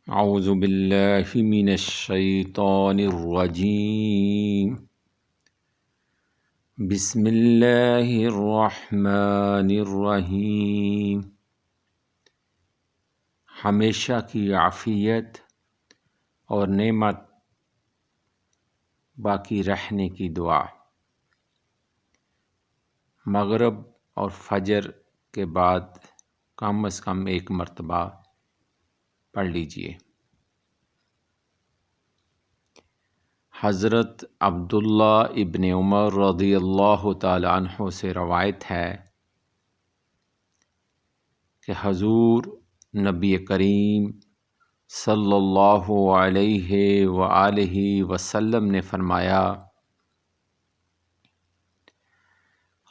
اعوذ باللہ من الشیطان الرجیم بسم اللہ الرحمن الرحیم۔ ہمیشہ کی عافیت اور نعمت باقی رہنے کی دعا مغرب اور فجر کے بعد کم از کم ایک مرتبہ پڑھ لیجئے۔ حضرت عبداللہ ابن عمر رضی اللہ تعالی عنہ سے روایت ہے کہ حضور نبی کریم صلی اللہ علیہ وآلہ وسلم نے فرمایا: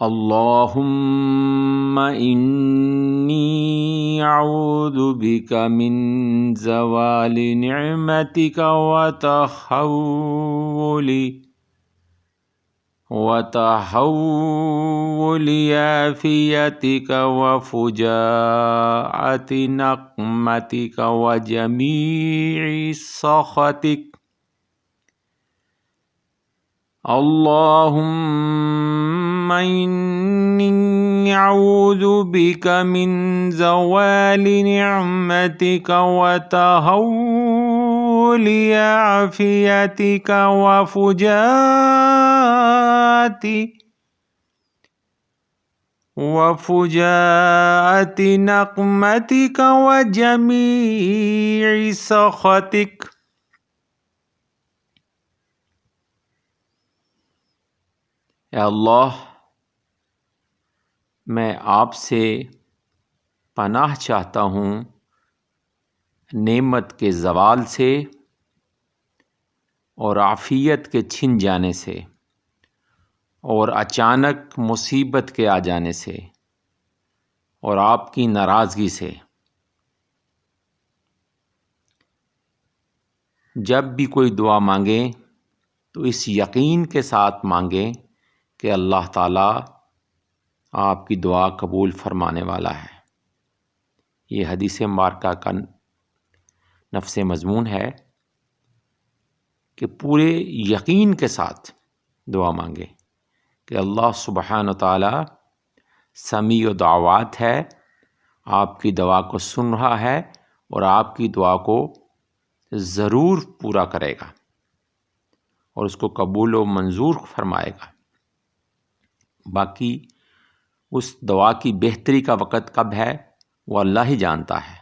اللہم انی اعوذ بک من زوال نعمتک وتحول عافیتک وفجاءۃ نقمتک وجمیع سخطک۔ اللہم انی اعوذ بک من زوال نعمتک وتحول عافیتک وفجاءۃ نقمتک وجمیع سخطک۔ اے اللہ، میں آپ سے پناہ چاہتا ہوں نعمت کے زوال سے اور عافیت کے چھن جانے سے اور اچانک مصیبت کے آ جانے سے اور آپ کی ناراضگی سے۔ جب بھی کوئی دعا مانگیں تو اس یقین کے ساتھ مانگیں کہ اللہ تعالیٰ آپ کی دعا قبول فرمانے والا ہے۔ یہ حدیث مبارکہ کا نفس مضمون ہے کہ پورے یقین کے ساتھ دعا مانگے کہ اللہ سبحانہ تعالیٰ سمیع دعوات ہے، آپ کی دعا کو سن رہا ہے اور آپ کی دعا کو ضرور پورا کرے گا اور اس کو قبول و منظور فرمائے گا۔ باقی اس دعا کی بہتری کا وقت کب ہے وہ اللہ ہی جانتا ہے۔